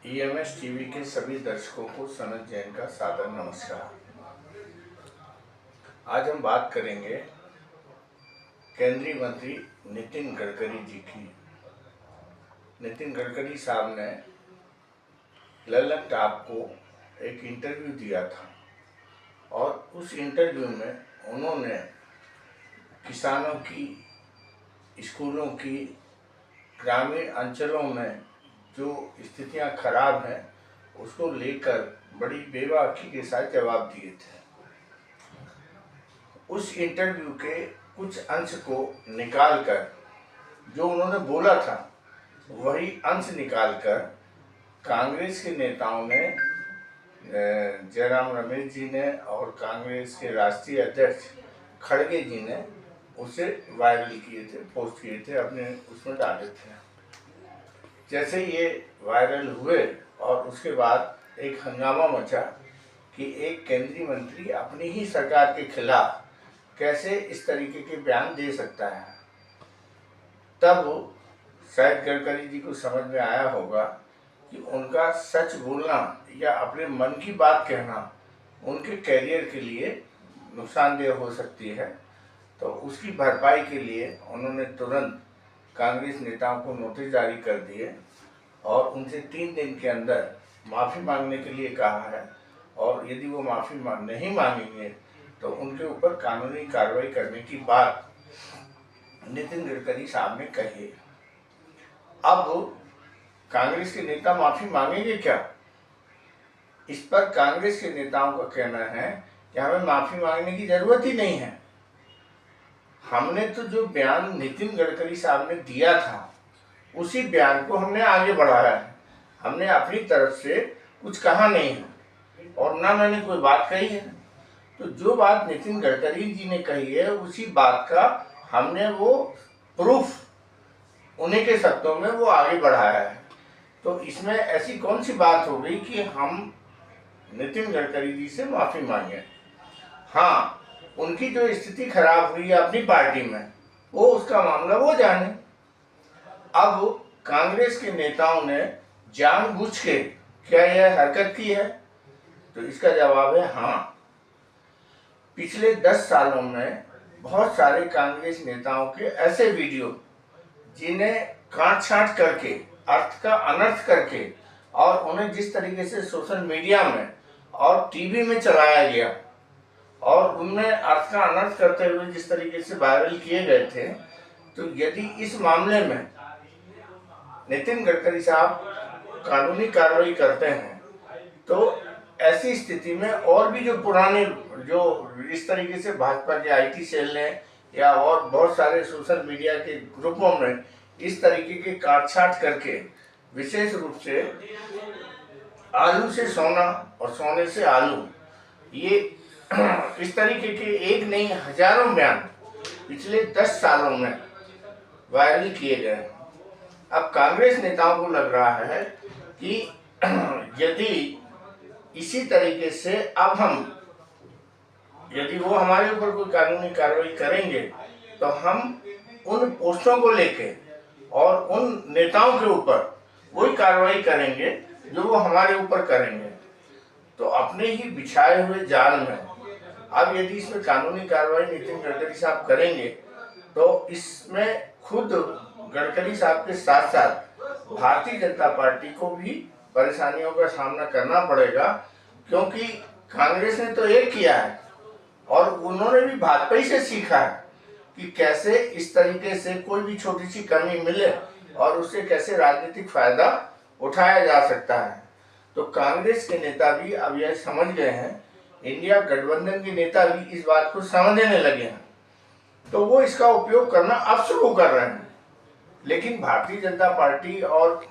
EMS TV के सभी दर्शकों को सनत जैन का सादर नमस्कार। आज हम बात करेंगे केंद्रीय मंत्री नितिन गडकरी जी की। नितिन गडकरी साहब ने लल्लक टॉप को एक इंटरव्यू दिया था और उस इंटरव्यू में उन्होंने किसानों की, स्कूलों की, ग्रामीण अंचलों में जो स्थितियां खराब हैं उसको लेकर बड़ी बेबाकी के साथ जवाब दिए थे। उस इंटरव्यू के कुछ अंश को निकालकर जो उन्होंने बोला था वही अंश निकालकर कांग्रेस के नेताओं ने, जयराम रमेश जी ने और कांग्रेस के राष्ट्रीय अध्यक्ष खड़गे जी ने उसे वायरल किए थे, पोस्ट किए थे, अपने उसमें डाले थे। जैसे ये वायरल हुए और उसके बाद एक हंगामा मचा कि एक केंद्रीय मंत्री अपनी ही सरकार के खिलाफ कैसे इस तरीके के बयान दे सकता है। तब शायद गडकरी जी को समझ में आया होगा कि उनका सच बोलना या अपने मन की बात कहना उनके कैरियर के लिए नुकसानदेह हो सकती है। तो उसकी भरपाई के लिए उन्होंने तुरंत कांग्रेस नेताओं को नोटिस जारी कर दिए और उनसे 3 दिन के अंदर माफ़ी मांगने के लिए कहा है, और यदि वो माफ़ी नहीं मांगेंगे तो उनके ऊपर कानूनी कार्रवाई करने की बात नितिन गडकरी साहब ने कही। अब कांग्रेस के नेता माफ़ी मांगेंगे क्या? इस पर कांग्रेस के नेताओं का कहना है कि हमें माफ़ी मांगने की ज़रूरत ही नहीं है। हमने तो जो बयान नितिन गडकरी साहब ने दिया था उसी बयान को हमने आगे बढ़ाया है। हमने अपनी तरफ से कुछ कहा नहीं है और ना मैंने कोई बात कही है। तो जो बात नितिन गडकरी जी ने कही है उसी बात का हमने वो प्रूफ उन्हीं के शब्दों में वो आगे बढ़ाया है। तो इसमें ऐसी कौन सी बात हो गई कि हम नितिन गडकरी जी से माफ़ी मांगे? हाँ, उनकी जो स्थिति खराब हुई है अपनी पार्टी में, वो उसका मामला वो जाने। अब कांग्रेस के नेताओं ने जानबूझ के क्या यह हरकत की है? तो इसका जवाब है हाँ। पिछले 10 सालों में बहुत सारे कांग्रेस नेताओं के ऐसे वीडियो जिन्हें काट छांट करके, अर्थ का अनर्थ करके और उन्हें जिस तरीके से सोशल मीडिया में और टीवी में चलाया गया और उनमें अर्थ का अनर्थ करते हुए जिस तरीके से वायरल किए गए थे, तो यदि इस मामले में नितिन गडकरी साहब कानूनी कार्रवाई करते हैं तो ऐसी स्थिति में और भी जो पुराने, जो इस तरीके से भाजपा के आईटी सेल ने या और बहुत सारे सोशल मीडिया के ग्रुपों में इस तरीके के काटछाट करके, विशेष रूप से आलू से सोना और सोने से आलू, ये इस तरीके के एक नहीं हजारों बयान पिछले 10 सालों में वायरल किए गए। अब कांग्रेस नेताओं को लग रहा है कि यदि इसी तरीके से अब हम, यदि वो हमारे ऊपर कोई कानूनी कार्रवाई करेंगे तो हम उन पोस्टों को लेके और उन नेताओं के ऊपर वही कार्रवाई करेंगे जो वो हमारे ऊपर करेंगे। तो अपने ही बिछाए हुए जाल में अब यदि इसमें कानूनी कार्रवाई नितिन गडकरी साहब करेंगे तो इसमें खुद गडकरी साहब के साथ साथ भारतीय जनता पार्टी को भी परेशानियों का सामना करना पड़ेगा, क्योंकि कांग्रेस ने तो एक किया है और उन्होंने भी भाजपा ही से सीखा है कि कैसे इस तरीके से कोई भी छोटी सी कमी मिले और उससे कैसे राजनीतिक फायदा उठाया जा सकता है। तो कांग्रेस के नेता भी अब यह समझ गए हैं, इंडिया गठबंधन के नेता भी इस बात को समझने लगे हैं, तो वो इसका उपयोग करना अब शुरू कर रहे हैं। लेकिन भारतीय जनता पार्टी और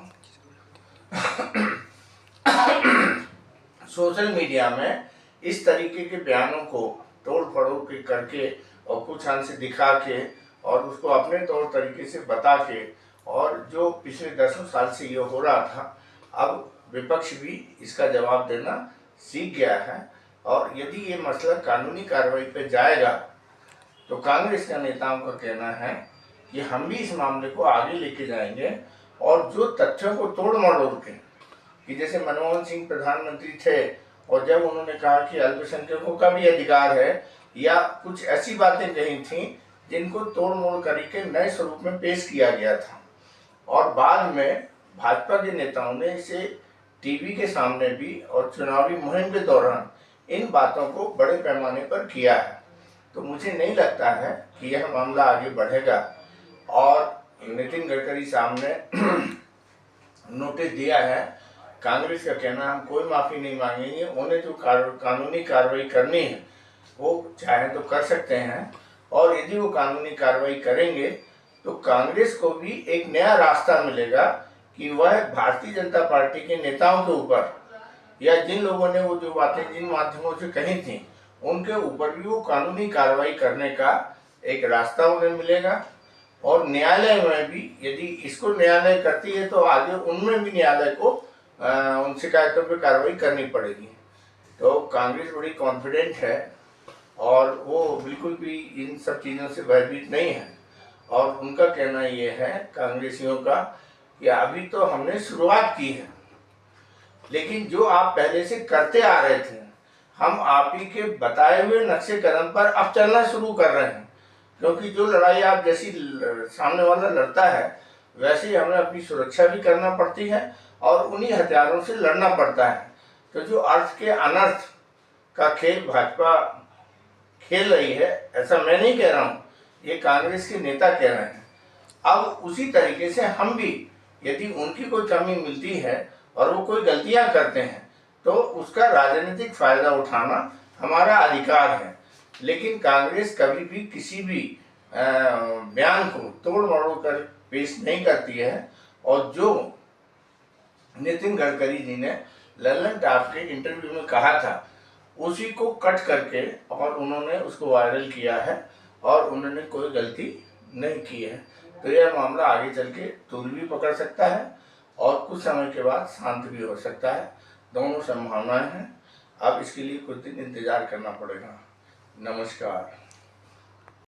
सोशल मीडिया में इस तरीके के बयानों को तोड़ फड़ोड़ के करके और कुछ अंश दिखा के और उसको अपने तौर तरीके से बता के, और जो पिछले 10 साल से ये हो रहा था, अब विपक्ष भी इसका जवाब देना सीख गया है। और यदि ये मसला कानूनी कार्रवाई पे जाएगा तो कांग्रेस के नेताओं का कहना है कि हम भी इस मामले को आगे लेके जाएंगे और जो तथ्यों को तोड़ मरोड़ के कि जैसे मनमोहन सिंह प्रधानमंत्री थे और जब उन्होंने कहा कि अल्पसंख्यकों का भी अधिकार है, या कुछ ऐसी बातें कही थी जिनको तोड़ मोड़ करके नए स्वरूप में पेश किया गया था, और बाद में भाजपा के नेताओं ने इसे टीवी के सामने भी और चुनावी मुहिम के दौरान इन बातों को बड़े पैमाने पर किया है। तो मुझे नहीं लगता है कि यह मामला आगे बढ़ेगा। और नितिन गडकरी साहब ने नोटिस दिया है, कांग्रेस का कहना हम कोई माफ़ी नहीं मांगेंगे, उन्हें जो कानूनी कार्रवाई करनी है वो चाहे तो कर सकते हैं, और यदि वो कानूनी कार्रवाई करेंगे तो कांग्रेस को भी एक नया रास्ता मिलेगा कि वह भारतीय जनता पार्टी के नेताओं के ऊपर, या जिन लोगों ने वो जो बातें जिन माध्यमों से कही थी उनके ऊपर भी वो कानूनी कार्रवाई करने का एक रास्ता उन्हें मिलेगा। और न्यायालय में भी यदि इसको न्यायालय करती है तो आगे उनमें भी न्यायालय को उन शिकायतों पर कार्रवाई करनी पड़ेगी। तो कांग्रेस बड़ी कॉन्फिडेंट है और वो बिल्कुल भी इन सब चीज़ों से भयभीत नहीं है। और उनका कहना ये है कांग्रेसियों का कि अभी तो हमने शुरुआत की है, लेकिन जो आप पहले से करते आ रहे थे हम आप ही के बताए हुए नक्शे कदम पर अब चलना शुरू कर रहे हैं। क्योंकि जो लड़ाई आप जैसी सामने वाला लड़ता है वैसे ही हमें अपनी सुरक्षा भी करना पड़ती है और उन्हीं हथियारों से लड़ना पड़ता है। तो जो अर्थ के अनर्थ का खेल भाजपा खेल रही है, ऐसा मैं नहीं कह रहा हूँ, ये कांग्रेस के नेता कह रहे हैं। अब उसी तरीके से हम भी, यदि उनकी कोई कमी मिलती है और वो कोई गलतियां करते हैं तो उसका राजनीतिक फायदा उठाना हमारा अधिकार है। लेकिन कांग्रेस कभी भी किसी भी बयान को तोड़ मरोड़ कर पेश नहीं करती है। और जो नितिन गडकरी जी ने लल्लन टॉप के इंटरव्यू में कहा था उसी को कट करके और उन्होंने उसको वायरल किया है, और उन्होंने कोई गलती नहीं की है। तो यह मामला आगे चल के तूल भी पकड़ सकता है और कुछ समय के बाद शांत भी हो सकता है। दोनों संभावनाएं हैं। अब इसके लिए कुछ दिन इंतजार करना पड़ेगा। नमस्कार।